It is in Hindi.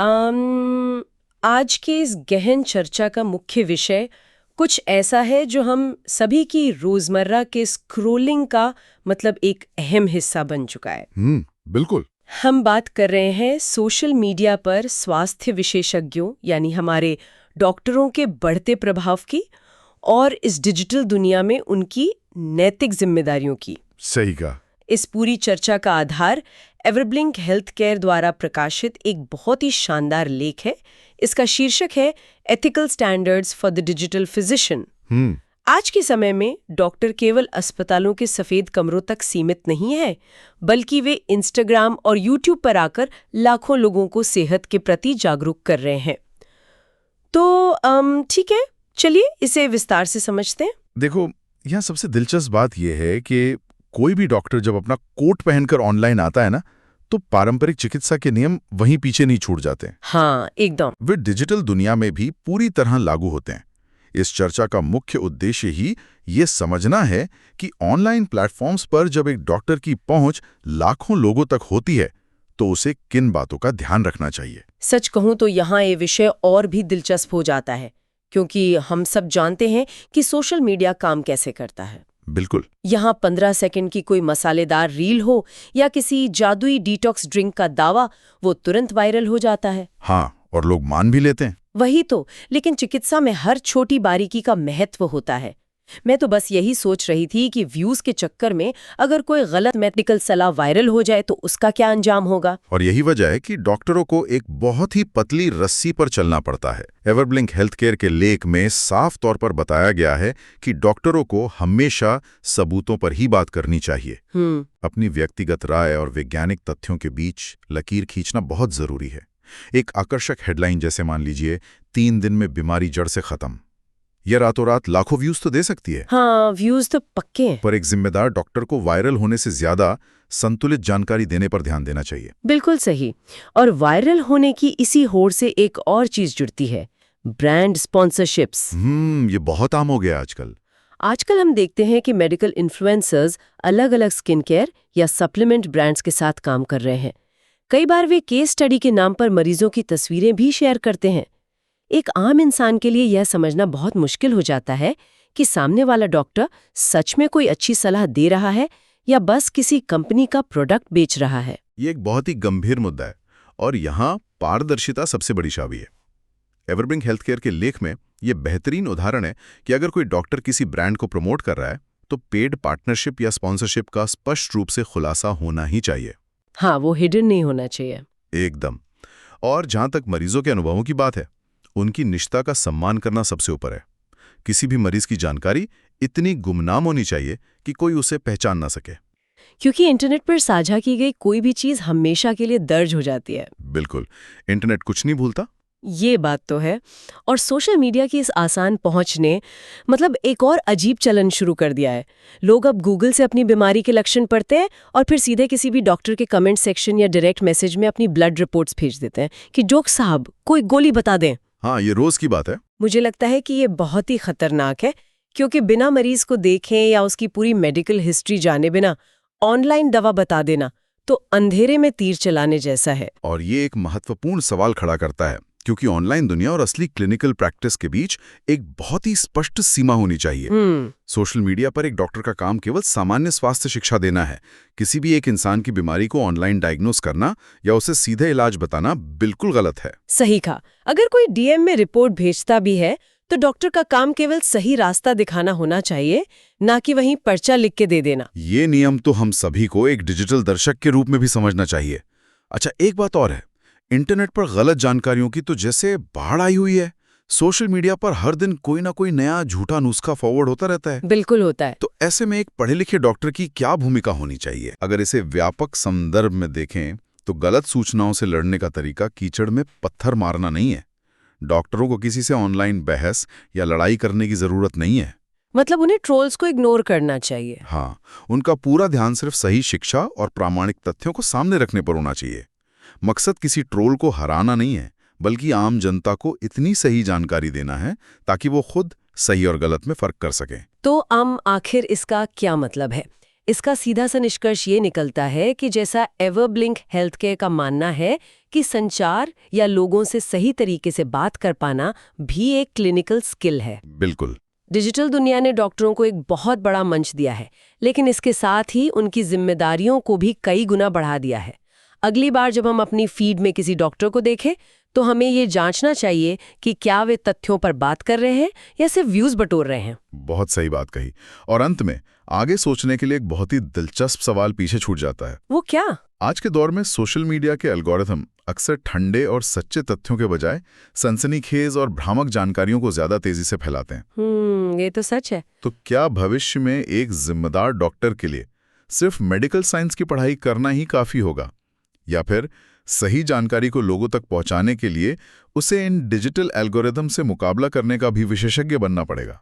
आज की इस गहन चर्चा का मुख्य विषय कुछ ऐसा है जो हम सभी की रोजमर्रा के स्क्रोलिंग का मतलब एक अहम हिस्सा बन चुका है। बिल्कुल। हम बात कर रहे हैं सोशल मीडिया पर स्वास्थ्य विशेषज्ञों यानी हमारे डॉक्टरों के बढ़ते प्रभाव की और इस डिजिटल दुनिया में उनकी नैतिक जिम्मेदारियों की। सही कहा। इस पूरी चर्चा का आधार एवरब्लिंक हेल्थ केयर द्वारा प्रकाशित एक बहुत ही शानदार लेख है। इसका शीर्षक है ethical standards for the digital physician. आज के समय में डॉक्टर केवल अस्पतालों के सफेद कमरों तक सीमित नहीं है, बल्कि वे इंस्टाग्राम और यूट्यूब पर आकर लाखों लोगों को सेहत के प्रति जागरूक कर रहे हैं। तो ठीक है, चलिए इसे विस्तार से समझते हैं। देखो, यहाँ सबसे दिलचस्प बात यह है कि कोई भी डॉक्टर जब अपना कोट पहनकर ऑनलाइन आता है ना, तो पारंपरिक चिकित्सा के नियम वहीं पीछे नहीं छूट जाते। हाँ, एकदम। वे डिजिटल दुनिया में भी पूरी तरह लागू होते हैं। इस चर्चा का मुख्य उद्देश्य ही ये समझना है कि ऑनलाइन प्लेटफॉर्म्स पर जब एक डॉक्टर की पहुंच लाखों लोगों तक होती है, तो उसे किन बातों का ध्यान रखना चाहिए। सच कहूं तो यहाँ ये विषय और भी दिलचस्प हो जाता है, क्योंकि हम सब जानते हैं कि सोशल मीडिया काम कैसे करता है। बिल्कुल। यहाँ 15 सेकंड की कोई मसालेदार रील हो या किसी जादुई डिटॉक्स ड्रिंक का दावा, वो तुरंत वायरल हो जाता है। हाँ, और लोग मान भी लेते हैं। वही तो, लेकिन चिकित्सा में हर छोटी बारीकी का महत्व होता है। मैं तो बस यही सोच रही थी कि व्यूज के चक्कर में अगर कोई गलत मेडिकल सलाह वायरल हो जाए तो उसका क्या अंजाम होगा। और यही वजह है कि डॉक्टरों को एक बहुत ही पतली रस्सी पर चलना पड़ता है। एवरब्लिंक हेल्थ केयर के लेख में साफ तौर पर बताया गया है कि डॉक्टरों को हमेशा सबूतों पर ही बात करनी चाहिए। अपनी व्यक्तिगत राय और वैज्ञानिक तथ्यों के बीच लकीर खींचना बहुत जरूरी है। एक आकर्षक हेडलाइन जैसे मान लीजिए 3 दिन में बीमारी जड़ से खत्म, यह रातों रात लाखों व्यूज तो दे सकती है। हाँ, व्यूज तो पक्के हैं। पर एक जिम्मेदार डॉक्टर को वायरल होने से ज्यादा संतुलित जानकारी देने पर ध्यान देना चाहिए। बिल्कुल सही। और वायरल होने की इसी होड़ से एक और चीज जुड़ती है, ब्रांड स्पॉन्सरशिप्स। ये बहुत आम हो गया आजकल। आजकल हम देखते हैं कि मेडिकल इन्फ्लुएंसर्स अलग अलग स्किन केयर या सप्लीमेंट ब्रांड्स के साथ काम कर रहे हैं। कई बार वे केस स्टडी के नाम पर मरीजों की तस्वीरें भी शेयर करते हैं। एक आम इंसान के लिए यह समझना बहुत मुश्किल हो जाता है कि सामने वाला डॉक्टर सच में कोई अच्छी सलाह दे रहा है या बस किसी कंपनी का प्रोडक्ट बेच रहा है। ये एक बहुत ही गंभीर मुद्दा है और यहाँ पारदर्शिता सबसे बड़ी चाबी है। एवरब्लिंक हेल्थ केयर के लेख में ये बेहतरीन उदाहरण है कि अगर कोई डॉक्टर किसी ब्रांड को प्रमोट कर रहा है, तो पेड पार्टनरशिप या स्पॉन्सरशिप का स्पष्ट रूप से खुलासा होना ही चाहिए। हाँ, वो हिडन नहीं होना चाहिए। एकदम। और जहां तक मरीजों के अनुभवों की बात है, उनकी निष्ठा का सम्मान करना सबसे ऊपर है। किसी भी मरीज की जानकारी इतनी गुमनाम होनी चाहिए कि कोई उसे पहचान ना सके। क्योंकि इंटरनेट पर साझा की गई कोई भी चीज हमेशा के लिए दर्ज हो जाती है। बिल्कुल, इंटरनेट कुछ नहीं भूलता। ये बात तो है। और सोशल मीडिया की इस आसान पहुंच ने मतलब एक और अजीब चलन शुरू कर दिया है। लोग अब गूगल से अपनी बीमारी के लक्षण पढ़ते हैं और फिर सीधे किसी भी डॉक्टर के कमेंट सेक्शन या डायरेक्ट मैसेज में अपनी ब्लड रिपोर्ट्स भेज देते हैं कि डॉक्टर साहब कोई गोली बता दें। हाँ, ये रोज की बात है। मुझे लगता है कि ये बहुत ही खतरनाक है, क्योंकि बिना मरीज को देखें या उसकी पूरी मेडिकल हिस्ट्री जाने बिना ऑनलाइन दवा बता देना तो अंधेरे में तीर चलाने जैसा है। और ये एक महत्वपूर्ण सवाल खड़ा करता है, क्योंकि ऑनलाइन दुनिया और असली क्लिनिकल प्रैक्टिस के बीच एक बहुत ही स्पष्ट सीमा होनी चाहिए। सोशल मीडिया पर एक डॉक्टर का काम केवल सामान्य स्वास्थ्य शिक्षा देना है। किसी भी एक इंसान की बीमारी को ऑनलाइन डायग्नोस करना या उसे सीधे इलाज बताना बिल्कुल गलत है। सही कहा। अगर कोई डीएम में रिपोर्ट भेजता भी है तो डॉक्टर का काम केवल सही रास्ता दिखाना होना चाहिए, ना कि वहीं पर्चा लिख के दे देना। ये नियम तो हम सभी को एक डिजिटल दर्शक के रूप में भी समझना चाहिए। अच्छा, एक बात और है, इंटरनेट पर गलत जानकारियों की तो जैसे बाढ़ आई हुई है। सोशल मीडिया पर हर दिन कोई ना कोई नया झूठा नुस्खा फॉरवर्ड होता रहता है। बिल्कुल होता है। तो ऐसे में एक पढ़े लिखे डॉक्टर की क्या भूमिका होनी चाहिए? अगर इसे व्यापक संदर्भ में देखें तो गलत सूचनाओं से लड़ने का तरीका कीचड़ में पत्थर मारना नहीं है। डॉक्टरों को किसी से ऑनलाइन बहस या लड़ाई करने की जरूरत नहीं है। मतलब उन्हें ट्रोल्स को इग्नोर करना चाहिए। हाँ, उनका पूरा ध्यान सिर्फ सही शिक्षा और प्रामाणिक तथ्यों को सामने रखने पर होना चाहिए। मकसद किसी ट्रोल को हराना नहीं है, बल्कि आम जनता को इतनी सही जानकारी देना है ताकि वो खुद सही और गलत में फर्क कर सके। तो आखिर इसका क्या मतलब है? इसका सीधा सा निष्कर्ष ये निकलता है कि जैसा एवरब्लिंक हेल्थकेयर का मानना है कि संचार या लोगों से सही तरीके से बात कर पाना भी एक क्लिनिकल स्किल है। बिल्कुल। डिजिटल दुनिया ने डॉक्टरों को एक बहुत बड़ा मंच दिया है, लेकिन इसके साथ ही उनकी जिम्मेदारियों को भी कई गुना बढ़ा दिया है। अगली बार जब हम अपनी फीड में किसी डॉक्टर को देखें तो हमें ये जांचना चाहिए कि क्या वे तथ्यों पर बात कर रहे हैं या सिर्फ व्यूज बटोर रहे हैं। बहुत सही बात कही। और अंत में आगे सोचने के लिए एक बहुत ही दिलचस्प सवाल पीछे छूट जाता है। वो क्या? आज के दौर में सोशल मीडिया के एल्गोरिथम अक्सर ठंडे और सच्चे तथ्यों के बजाय सनसनीखेज और भ्रामक जानकारियों को ज्यादा तेजी से फैलाते हैं। ये तो सच है। तो क्या भविष्य में एक जिम्मेदार डॉक्टर के लिए सिर्फ मेडिकल साइंस की पढ़ाई करना ही काफी होगा, या फिर सही जानकारी को लोगों तक पहुंचाने के लिए उसे इन डिजिटल एल्गोरिथम से मुकाबला करने का भी विशेषज्ञ बनना पड़ेगा?